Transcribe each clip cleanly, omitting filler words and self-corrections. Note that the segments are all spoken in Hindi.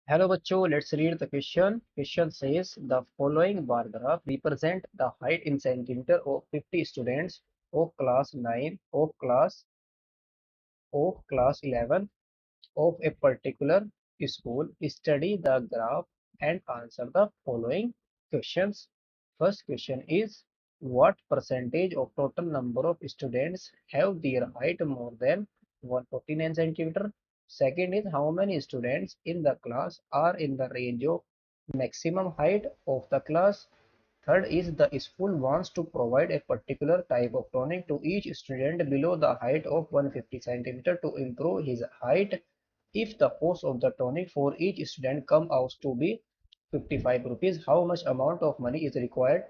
Hello bachcho, let's read the question. Question says the following bar graph represent the height in centimeter of 50 students of class 9 of class 11 of a particular school. Study the graph and answer the following questions. First question is what percentage of total number of students have their height more than 149 centimeter? Second is how many students in the class are in the range of maximum height of the class. Third is the school wants to provide a particular type of tonic to each student below the height of 150 centimeter to improve his height. If the cost of the tonic for each student come out to be 55 rupees, how much amount of money is required?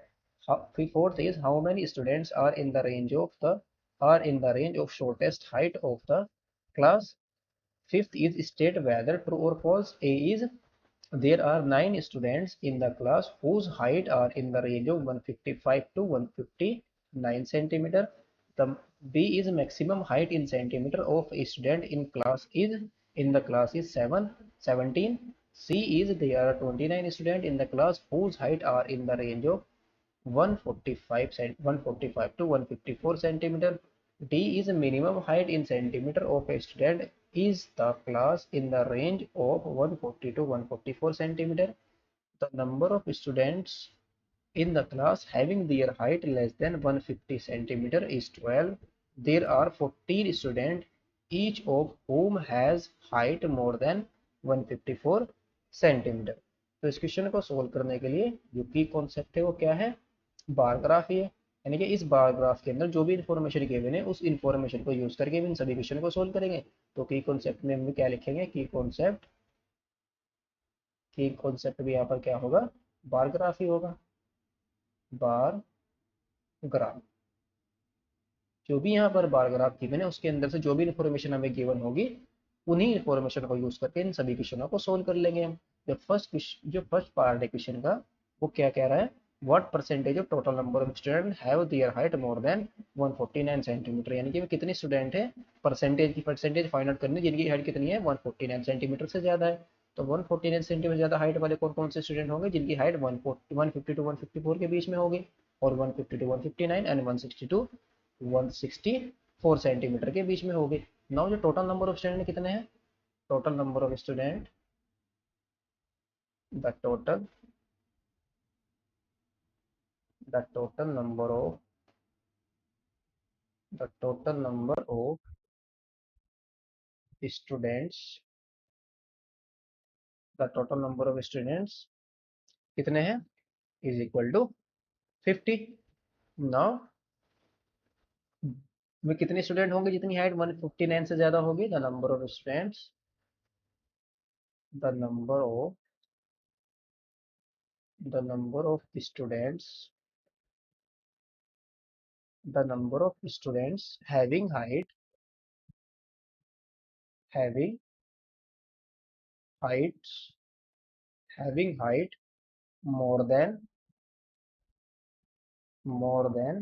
Fourth is how many students are in the range of shortest height of the class. Fifth is state whether true or false. A is there are 9 students in the class whose height are in the range of 155 to 159 centimeter. The B is maximum height in centimeter of a student in the class is 17. C is there are 29 students in the class whose height are in the range of 145 to 154 centimeter. D is minimum height in centimeter of a student is the class in the range of 140 to 144 centimeter. The number of students in the class having their height less than 150 centimeter is 12. There are 14 students, each of whom has height more than 154 centimeter. तो इस क्वेश्चन को सोल्व करने के लिए जो की कॉन्सेप्ट है वो क्या है, बार ग्राफ ही है। यानी कि इस बार ग्राफ के अंदर जो भी इन्फॉर्मेशन गिवन है उस इन्फॉर्मेशन को यूज करके भी इन सभी क्वेश्चन को सोल्व करेंगे। तो की कॉन्सेप्ट में हम क्या लिखेंगे, की कॉन्सेप्ट भी यहाँ पर क्या होगा, बार ग्राफ ही होगा। बार ग्राफ जो भी यहाँ पर बार ग्राफ गिवन है उसके अंदर से जो भी इन्फॉर्मेशन हमें गिवन होगी उन्हीं इन्फॉर्मेशन को यूज करके इन सभी क्वेश्चनों को सोल्व कर लेंगे हम। जो फर्स्ट पार्ट है क्वेश्चन का वो क्या कह रहा है, what percentage of total number of student have their height more then 149 centimetre, यानी कि कितने स्टूडेंट है, परसेंटेज फाइंड आउट करनी जिनकी हाइट कितनी है 149 सेंटीमीटर से ज्यादा है। तो 149 सेंटीमीटर ज्यादा हाइट वाले कौन कौन से स्टूडेंट होंगे जिनकी हाइट 150 टू 154 के बीच में होगी, और 150 टू 159 एंड 160 टू 164 सेंटीमीटर के बीच में होगी। नाउ जो टोटल नंबर ऑफ स्टूडेंट कितने हैं, total number of student the total the total number of the total number of students the total number of students कितने हैं, इज इक्वल टू 50। नाउ में कितने स्टूडेंट होंगे जितनी हाइट 159 से ज्यादा होगी, the number of students the number of students having height having height more than more than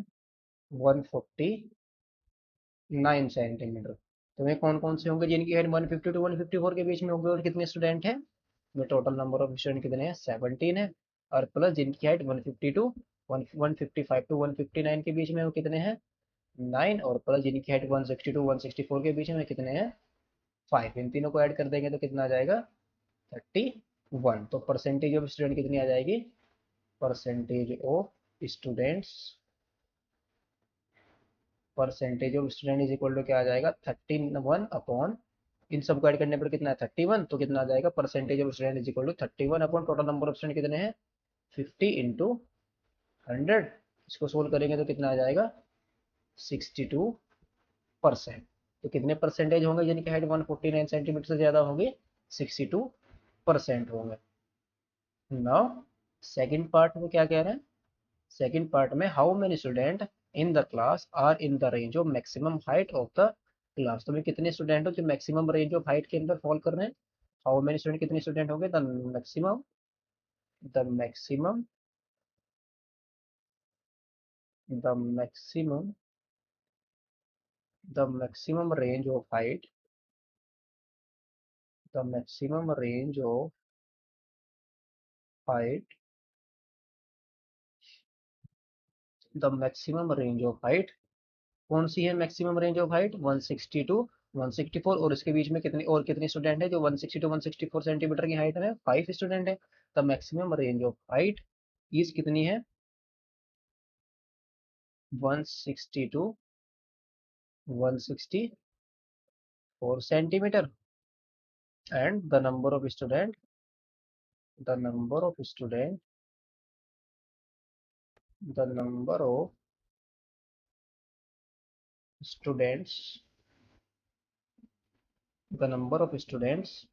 149 centimetre. तो वे कौन कौन से होंगे जिनकी हाइट 150 टू 154 के बीच में होगी, और कितने स्टूडेंट हैं, में टोटल नंबर ऑफ स्टूडेंट कितने हैं 17 है, और प्लस जिनकी हाइट 150 टू 155 टू 159 के बीच में वो कितने हैं 9, और प्लस जिनकी हाइट 160 टू 164 के बीच में कितने हैं 5। इन तीनों को ऐड कर देंगे तो कितना आ जाएगा 31। तो परसेंटेज ऑफ स्टूडेंट कितनी आ जाएगी, percentage of students percentage of student is equal to क्या आ जाएगा 31 अपॉन, इन सब को ऐड करने पर कितना है 31, तो कितना आ जाएगा percentage of student is equal to 31 upon total number of student कितने हैं 50 इंटू 100। इसको सोल्व करेंगे तो कितना आ जाएगा 62%। तो कितने परसेंटेज होंगे जिनकी हाइट 149 सेंटीमीटर से ज्यादा होगी, 62% होंगे। नाउ सेकंड पार्ट में क्या कह रहे हैं, सेकंड पार्ट में how many student in the class are in the range of maximum height of the class. तो मैं कितने स्टूडेंट हो जो मैक्सिमम रेंज ऑफ हाइट के अंदर फॉल कर रहे हैं, हाउ मेनी स्टूडेंट कितने स्टूडेंट होंगे, the maximum the maximum the maximum range of height the maximum range of height, the maximum range of height, कौन सी है maximum range of height, 160 to 164, और इसके बीच में कितनी और कितनी स्टूडेंट है जो 160 टू 164 सेंटीमीटर की हाइट है, 5 स्टूडेंट है। The maximum range of height is कितनी है, 160 to 164 centimetre, and the number of student, the number of student, the number of students, the number of students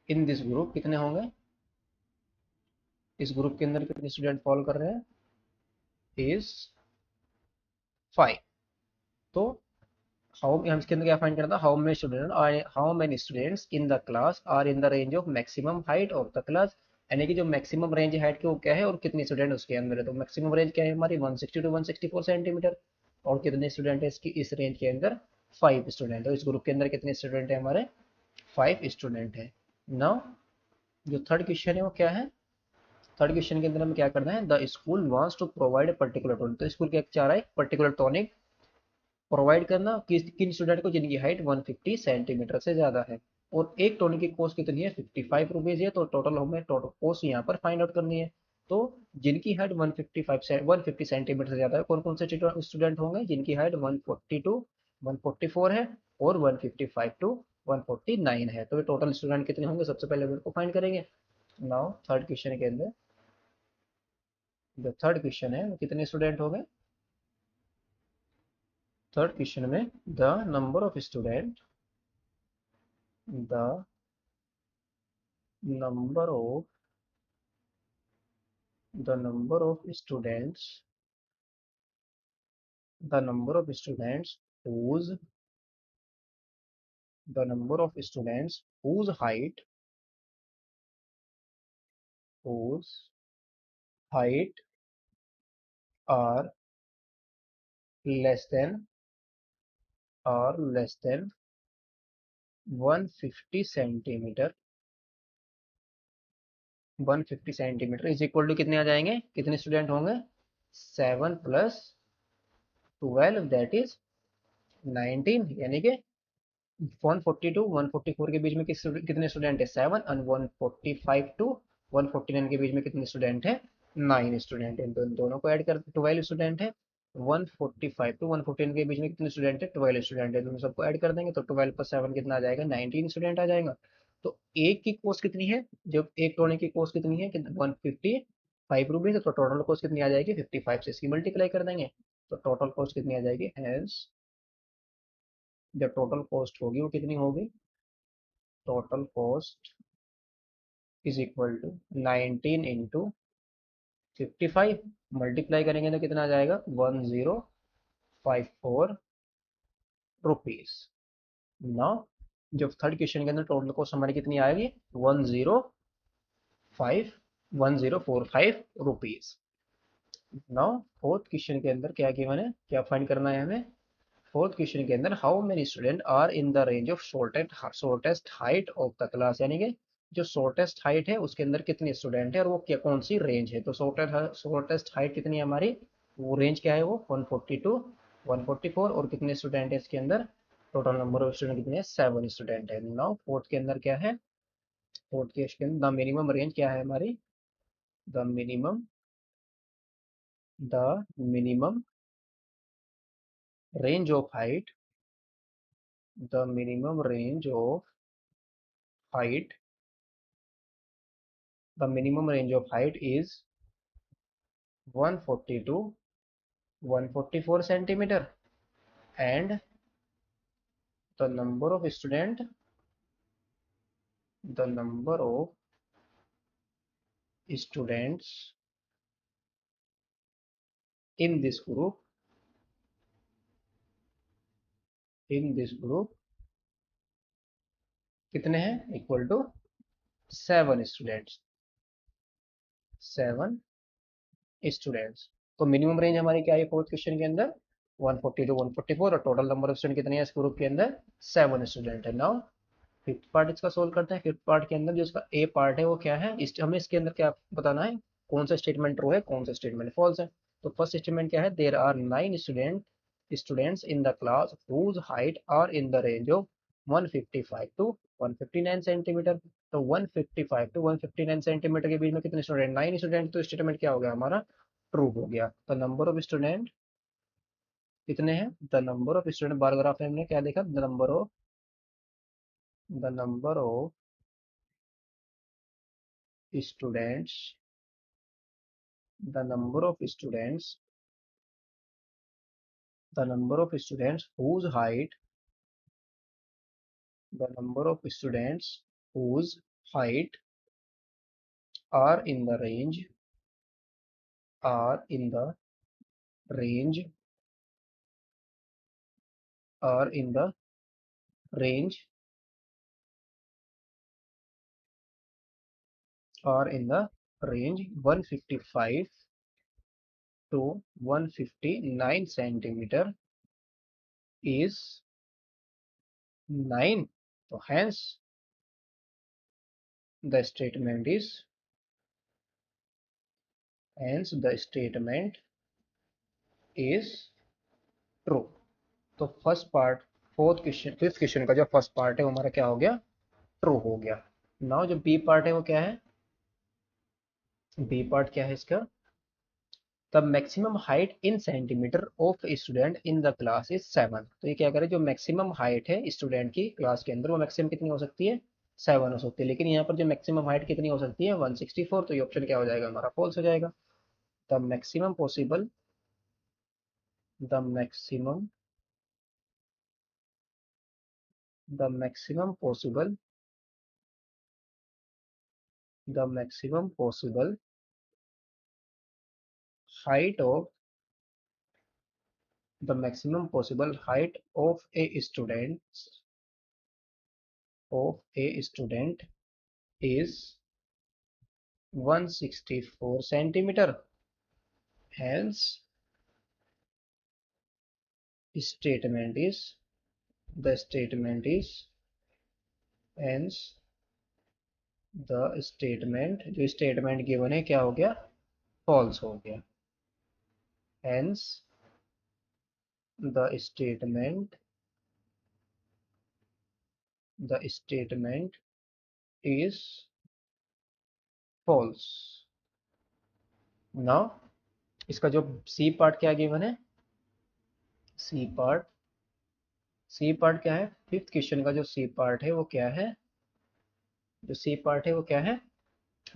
in this group कितने होंगे, इस ग्रुप के अंदर कितने स्टूडेंट फॉलो कर रहे हैं, इज 5। तो हाउ हम इसके अंदर क्या फाइंड करना था, how many students in the class are in the range of maximum height of the class, यानी कि जो मैक्सिमम रेंज हाइट की वो क्या है और कितने स्टूडेंट उसके अंदर है। तो मैक्सिमम रेंज क्या है हमारी, 160 टू 164 सेंटीमीटर, और कितने स्टूडेंट है इसकी इस रेंज के अंदर, 5 स्टूडेंट। तो इस ग्रुप के अंदर कितने स्टूडेंट है हमारे, 5 स्टूडेंट है। नाउ जो थर्ड क्वेश्चन है वो क्या है, थर्ड क्वेश्चन के अंदर हमें क्या करना है, the school wants to provide a particular tonic, तो स्कूल क्या चाह रहा है, पर्टिकुलर टॉनिक प्रोवाइड करना किस किन स्टूडेंट को जिनकी हाइट 150 सेंटीमीटर से ज्यादा है, और एक टॉनिक की कॉस्ट कितनी है, 55 रुपीज है। तो टोटल हमें टोटल कॉस्ट यहाँ पर फाइंड आउट करनी है। तो जिनकी हाइट 150 सेंटीमीटर से ज्यादा है, कौन कौन से स्टूडेंट होंगे, जिनकी हाइट 140 टू 144 है और 155 टू 149 है। तो टोटल स्टूडेंट कितने होंगे, सबसे पहले हम इनको फाइंड करेंगे। नाउ थर्ड क्वेश्चन के अंदर, जो थर्ड क्वेश्चन है वो कितने स्टूडेंट हो गए, थर्ड क्वेश्चन में the number of student, the number of the number of students, the number of students whose, the number of students whose height, whose height are less than, are less than 150 centimetre, 150 centimetre is equal to कितने आ जाएंगे, कितने स्टूडेंट होंगे, 7 प्लस 12 दैट इज 19, यानी कि 140 टू 144 के बीच में कितने स्टूडेंट है, 7, और 145 टू 149 के बीच में कितने स्टूडेंट है, 9 स्टूडेंट है। तो इन दोनों को ऐड कर 12 स्टूडेंट है। 145 टू 149 के बीच में कितने स्टूडेंट है, 12 स्टूडेंट है। दोनों सबको ऐड कर देंगे तो 12 प्लस 7 कितना आ जाएगा, 19 स्टूडेंट आ जाएगा। तो एक की कॉस्ट कितनी है, जब एक टोने की कॉस्ट कितनी है, 155 रुपीज है, तो टोटल कॉस्ट कितनी आ जाएगी, 55 से इसकी मल्टीप्लाई कर देंगे तो टोटल कॉस्ट कितनी आ जाएगी। हेंस जब टोटल कॉस्ट होगी वो कितनी होगी, total cost is equal to 19 into 55, multiply करेंगे तो कितना आ जाएगा, 1054 रुपीज। नाउ जब थर्ड क्वेश्चन के अंदर टोटल कॉस्ट हमारी कितनी आएगी, 1045 नाउ फोर्थ क्वेश्चन के अंदर क्या किया मैंने, क्या फाइंड करना है हमें, फोर्थ क्वेश्चन के अंदर how many student are in the range of shortest height of the class, यानी कि जो शॉर्टेस्ट हाइट है उसके अंदर कितने स्टूडेंट है और वो क्या कौन सी रेंज है। तो शॉर्टेस्ट हाइट कितनी है हमारी, वो रेंज क्या है, वो 140 टू 144, और कितने स्टूडेंट है इसके अंदर, टोटल नंबर ऑफ स्टूडेंट कितने हैं, 7 स्टूडेंट है। नाउ फोर्थ के अंदर क्या है, फोर्थ के अंदर द मिनिमम रेंज क्या है हमारी, the minimum, the minimum range of height, the minimum range of height, the minimum range of height is 140 to 144 centimeter, and the number of student, the number of students in this group, in this group कितने हैं, इक्वल टू 7 स्टूडेंट्स, 7 स्टूडेंट्स। तो मिनिमम रेंज हमारी क्या है फोर्थ क्वेश्चन के अंदर, 140 टू 144, और टोटल नंबर ऑफ स्टूडेंट कितने हैं इस ग्रुप के अंदर, 7 स्टूडेंट है। नाउ फिफ्थ पार्ट इसका सोल्व करते हैं। फिफ्थ पार्ट के अंदर जो इसका ए पार्ट है वो क्या है, हमें इसके अंदर क्या बताना है, कौन सा स्टेटमेंट ट्रू है, कौन सा स्टेटमेंट फॉल्स है। तो फर्स्ट स्टेटमेंट क्या है, there are 9 students in the class whose height are in the range of 155 to 159 centimetre. तो 155 टू 159 सेंटीमीटर के बीच में कितने स्टूडेंट, 9 स्टूडेंट। तो स्टेटमेंट क्या हो गया हमारा, ट्रू हो गया। तो नंबर ऑफ स्टूडेंट कितने हैं, the number of student, bar graph में हमने क्या देखा, the number of students, the number of students whose height, the number of students whose height are in the range, are in the range, are in the range, are in the range 155 to 159 centimeter is 9. So hence the statement is, hence the statement is true. तो first part, fourth question, fifth question का जो फर्स्ट पार्ट है वो हमारा क्या हो गया, ट्रू हो गया। नाउ जो बी पार्ट है वो क्या है, बी पार्ट क्या है इसका, the maximum height in centimetre of student in the class is 7। तो ये क्या करे, जो मैक्सिमम हाइट है स्टूडेंट की क्लास के अंदर वो मैक्सिमम कितनी हो सकती है, 7 हो सकती है। लेकिन यहाँ पर जो मैक्सिमम हाइट कितनी हो सकती है, 164। तो ये ऑप्शन क्या हो जाएगा हमारा, फॉल्स हो जाएगा। The maximum possible, the maximum, the maximum possible, the maximum possible height of, the maximum possible height of a student, is 164 centimeter. Hence statement is, the statement is, hence the statement, जो statement given है क्या हो गया, false हो गया। hence the statement, the statement is false। now इसका जो सी पार्ट क्या गिवन है, सी पार्ट, सी पार्ट क्या है, फिफ्थ क्वेश्चन का जो सी पार्ट है वो क्या है, जो सी पार्ट है वो क्या है,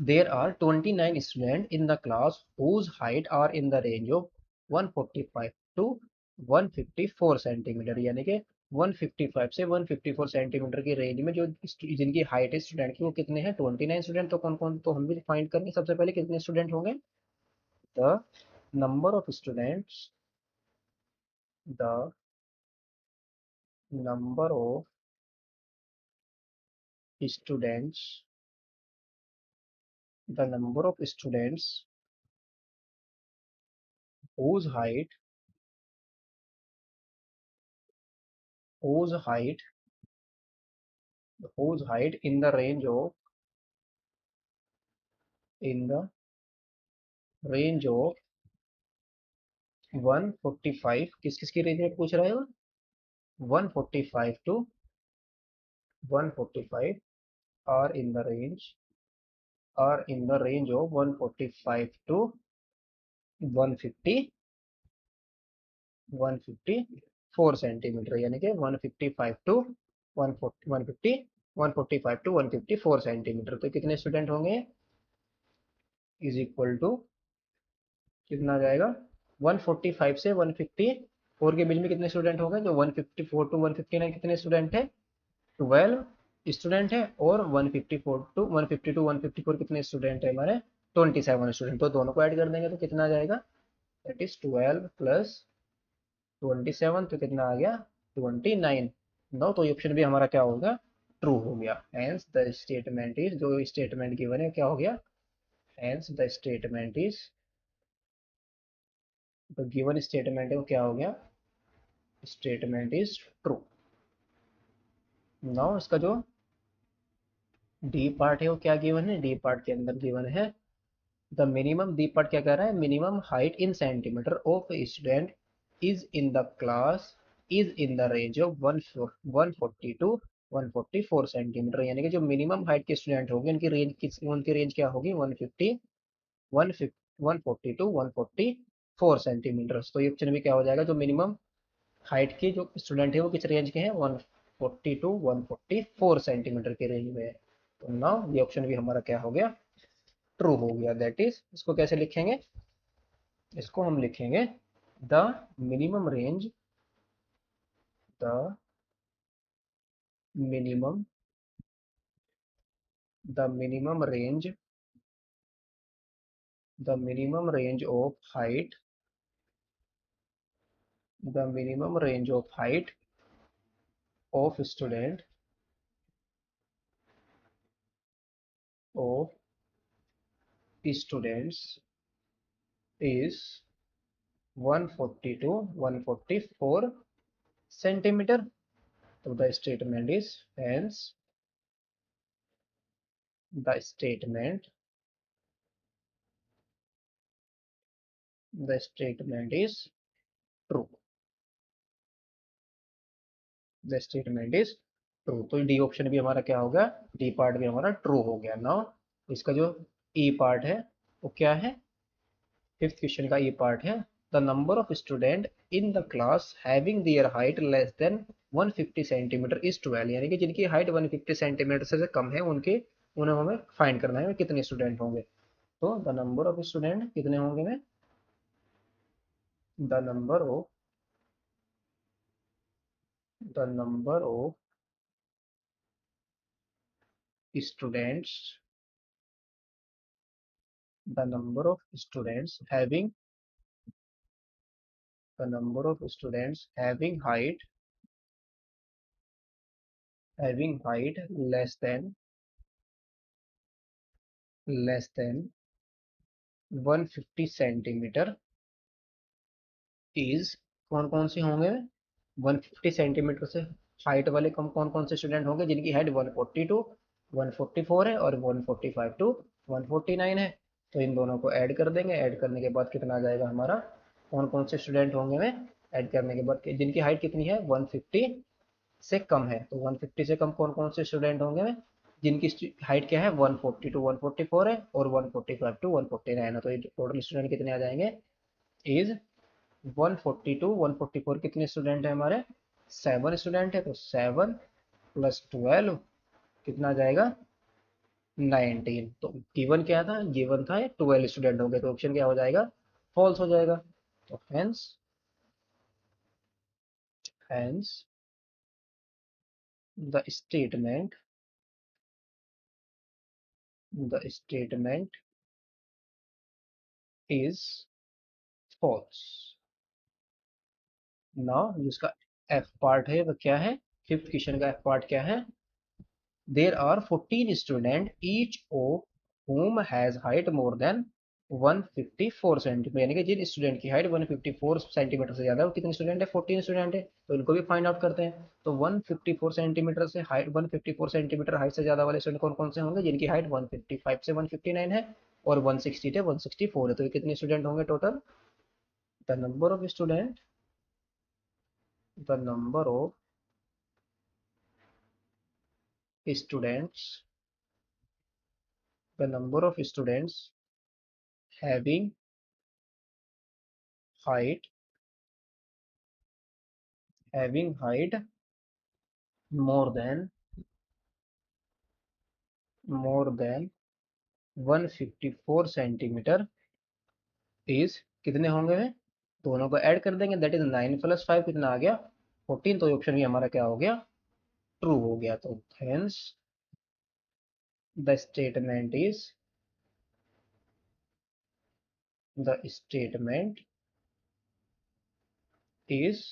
there are 29 student in the class whose height are in the range of 145 to 154 centimetre. यानी कि 155 से 154 सेंटीमीटर की रेंज में जो जिनकी हाइट है स्टूडेंट की वो कितने हैं, 29 स्टूडेंट। तो कौन कौन, तो हम भी फाइंड करेंगे सबसे पहले कितने स्टूडेंट होंगे, the number of students, the number of students, the number of students whose height, whose height, whose height in the range of, in the range of 145, किस किस की रेंज में पूछ रहा है वो, 145 to 145 are in the range, are in the range of 145 to 150, 154 centimetre. यानी कि 155 टू 140, 150, 145 टू 154 सेंटीमीटर। तो कितने स्टूडेंट होंगे, इज इक्वल टू, कितना आ जाएगा, 145 से 154 के बीच में कितने स्टूडेंट होंगे, जो 154 टू 159 कितने स्टूडेंट है, 12 स्टूडेंट है। और 154 टू 150 टू 154 कितने स्टूडेंट है हमारे, 27 स्टूडेंट। तो दोनों को ऐड कर देंगे तो कितना आ जाएगा, दैट इज 12 प्लस 27, तो कितना आ गया, 29। नो, तो ऑप्शन भी हमारा क्या होगा, ट्रू हो गया। हेंस द स्टेटमेंट इज, जो स्टेटमेंट गिवन है क्या हो गया, हेंस द स्टेटमेंट इज, तो गिवन स्टेटमेंट है वो क्या हो गया, स्टेटमेंट इज ट्रू। नाउ इसका जो डी पार्ट है वो क्या गिवन है, डी पार्ट के अंदर गिवन है द मिनिमम, डी पार्ट क्या कह रहा है, minimum height in centimetre of student is in the class is in the range of 140 to 144 centimetre, यानी कि जो मिनिमम हाइट के स्टूडेंट होंगे उनकी रेंज किस, उनकी रेंज क्या होगी, 150 140 टू 144 सेंटीमीटर। तो ये ऑप्शन भी क्या हो जाएगा, जो मिनिमम हाइट के जो स्टूडेंट है वो किस रेंज के हैं, 140 टू 144 सेंटीमीटर के रेंज में है। तो नाउ ये ऑप्शन भी हमारा क्या हो गया, ट्रू हो गया। दैट इज, इसको कैसे लिखेंगे, इसको हम लिखेंगे the minimum range, the minimum, the minimum range, the minimum range of height, the minimum range of height of student of students is 140 to 144 centimetre. तो the statement is hence, the statement, the statement is true, the statement is true. तो डी ऑप्शन भी हमारा क्या होगा, डी पार्ट भी हमारा ट्रू हो गया। नाउ इसका जो ई पार्ट है वो क्या है, फिफ्थ क्वेश्चन का ई पार्ट है the number of student in the class having their height less than 150 centimetre is 12, यानी कि जिनकी हाइट 150 सेंटीमीटर से कम है उनके, उन्हें हमें फाइंड करना है कितने स्टूडेंट होंगे। तो द नंबर ऑफ स्टूडेंट कितने होंगे में, the number of, the number of students, the number of students having, the number of students having height less than 150 centimetre is, कौन कौन से होंगे, 150 सेंटीमीटर से हाइट वाले कम कौन कौन से स्टूडेंट होंगे जिनकी हाइट 140 टू 144 है और 145 टू 149 है। तो इन दोनों को ऐड कर देंगे, ऐड करने के बाद कितना आ जाएगा हमारा, कौन कौन से स्टूडेंट होंगे में, ऐड करने के बाद जिनकी हाइट कितनी है 150 से कम है, तो 150 से कम कौन कौन से स्टूडेंट होंगे, जिनकी हाइट क्या है 140 टू 144 है और 145 टू 149 है। तो ये टोटल स्टूडेंट कितने आ जाएंगे, इज 140 टू 144 कितने स्टूडेंट है हमारे, 7 स्टूडेंट है, तो 7 प्लस 12 कितना आ जाएगा, 19। तो गिवन क्या था, गिवन था 12 स्टूडेंट होंगे, तो ऑप्शन क्या हो जाएगा, फॉल्स हो जाएगा। तो hence, hence the statement, the statement is false. Now जिसका एफ पार्ट है वो क्या है, फिफ्थ क्वेश्चन का एफ पार्ट क्या है, there are 14 student each of whom has height more than 154 centimetre, यानी कि जिन स्टूडेंट की हाइट 154 सेंटीमीटर से ज्यादा है वो कितने स्टूडेंट है, 14 स्टूडेंट है। तो इनको भी फाइंड आउट करते हैं। तो 154 सेंटीमीटर से हाइट, 154 सेंटीमीटर हाइट से ज्यादा वाले स्टूडेंट कौन कौन से होंगे, जिनकी हाइट 155 से 159 है और 160 से 164 है। तो ये कितने स्टूडेंट होंगे total, the number of student, the number of students, the number of students having height, having height more than, more than 154 centimetre is, कितने होंगे वे, दोनों को ऐड कर देंगे, दैट इज 9 प्लस 5 कितना आ गया 14। तो ऑप्शन भी हमारा क्या हो गया, ट्रू हो गया। तो hence the statement is, the statement is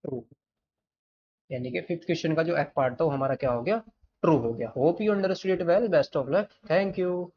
true, यानी कि फिफ्थ क्वेश्चन का जो एफ पार्ट था वो हमारा क्या हो गया, ट्रू हो गया। Hope you understood it well, best of luck, thank you.